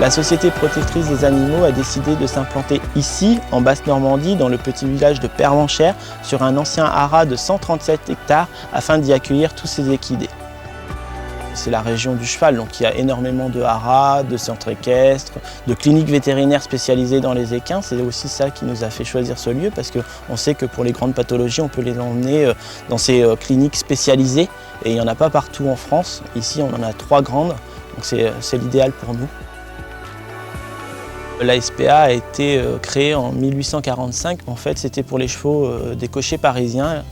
La Société protectrice des animaux a décidé de s'implanter ici, en Basse-Normandie, dans le petit village de Pervenchère, sur un ancien haras de 137 hectares, afin d'y accueillir tous ces équidés. C'est la région du cheval, donc il y a énormément de haras, de centres équestres, de cliniques vétérinaires spécialisées dans les équins. C'est aussi ça qui nous a fait choisir ce lieu, parce qu'on sait que pour les grandes pathologies, on peut les emmener dans ces cliniques spécialisées. Et il n'y en a pas partout en France. Ici, on en a 3 grandes, donc c'est l'idéal pour nous. La SPA a été créée en 1845. En fait, c'était pour les chevaux des cochers parisiens.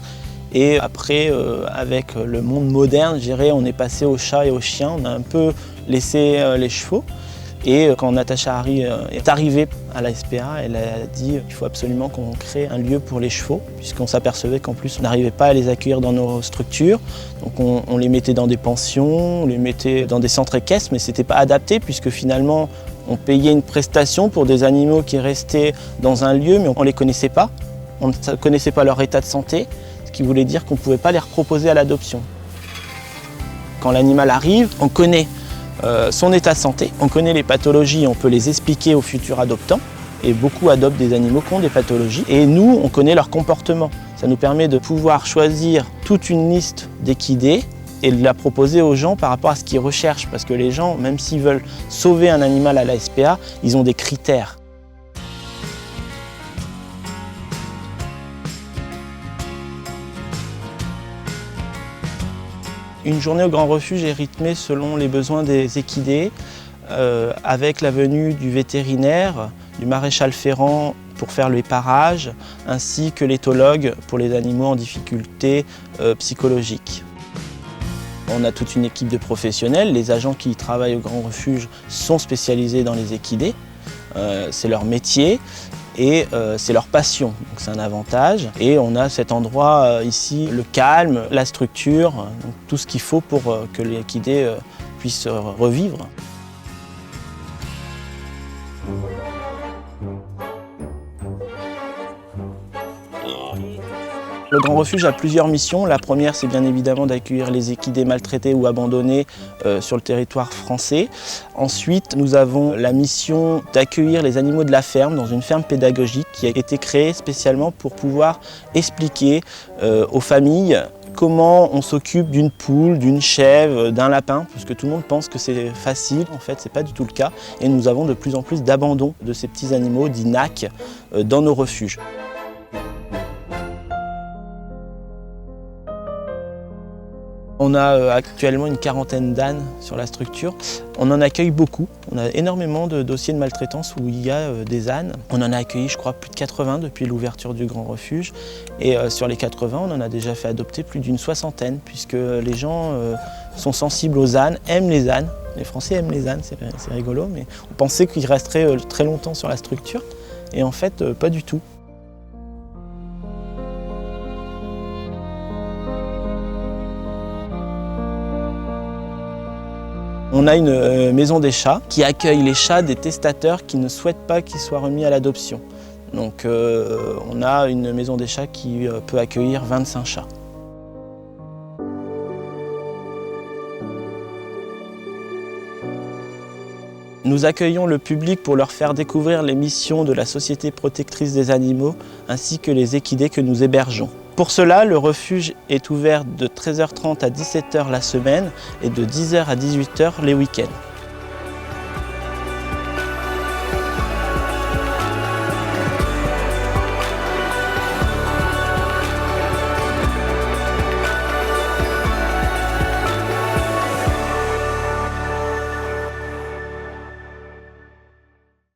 Et après, avec le monde moderne, je dirais, on est passé aux chats et aux chiens. On a un peu laissé les chevaux. Et quand Natacha Harry est arrivée à la SPA, elle a dit qu'il faut absolument qu'on crée un lieu pour les chevaux, puisqu'on s'apercevait qu'en plus on n'arrivait pas à les accueillir dans nos structures. Donc on les mettait dans des pensions, on les mettait dans des centres équestres, mais ce n'était pas adapté, puisque finalement on payait une prestation pour des animaux qui restaient dans un lieu, mais on ne les connaissait pas. On ne connaissait pas leur état de santé, ce qui voulait dire qu'on ne pouvait pas les reproposer à l'adoption. Quand l'animal arrive, on connaît son état de santé, on connaît les pathologies, on peut les expliquer aux futurs adoptants. Et beaucoup adoptent des animaux qui ont des pathologies. Et nous, on connaît leur comportement. Ça nous permet de pouvoir choisir toute une liste d'équidés et de la proposer aux gens par rapport à ce qu'ils recherchent. Parce que les gens, même s'ils veulent sauver un animal à la SPA, ils ont des critères. Une journée au Grand Refuge est rythmée selon les besoins des équidés, avec la venue du vétérinaire, du maréchal ferrant pour faire les parages, ainsi que l'éthologue pour les animaux en difficulté psychologique. On a toute une équipe de professionnels. Les agents qui travaillent au Grand Refuge sont spécialisés dans les équidés. C'est leur métier. Et c'est leur passion, donc c'est un avantage. Et on a cet endroit ici, le calme, la structure, donc tout ce qu'il faut pour que l'équidé puisse revivre. Le Grand Refuge a plusieurs missions. La première, c'est bien évidemment d'accueillir les équidés maltraités ou abandonnés sur le territoire français. Ensuite, nous avons la mission d'accueillir les animaux de la ferme dans une ferme pédagogique qui a été créée spécialement pour pouvoir expliquer aux familles comment on s'occupe d'une poule, d'une chèvre, d'un lapin, parce que tout le monde pense que c'est facile. En fait, ce n'est pas du tout le cas. Et nous avons de plus en plus d'abandon de ces petits animaux, dits NAC, dans nos refuges. On a actuellement une quarantaine d'ânes sur la structure. On en accueille beaucoup. On a énormément de dossiers de maltraitance où il y a des ânes. On en a accueilli, je crois, plus de 80 depuis l'ouverture du Grand Refuge. Et sur les 80, on en a déjà fait adopter plus d'une 60aine, puisque les gens sont sensibles aux ânes, aiment les ânes. Les Français aiment les ânes, c'est rigolo, mais on pensait qu'ils resteraient très longtemps sur la structure. Et en fait, pas du tout. On a une maison des chats qui accueille les chats des testateurs qui ne souhaitent pas qu'ils soient remis à l'adoption. Donc on a une maison des chats qui peut accueillir 25 chats. Nous accueillons le public pour leur faire découvrir les missions de la Société protectrice des animaux ainsi que les équidés que nous hébergeons. Pour cela, le refuge est ouvert de 13h30 à 17h la semaine et de 10h à 18h les week-ends.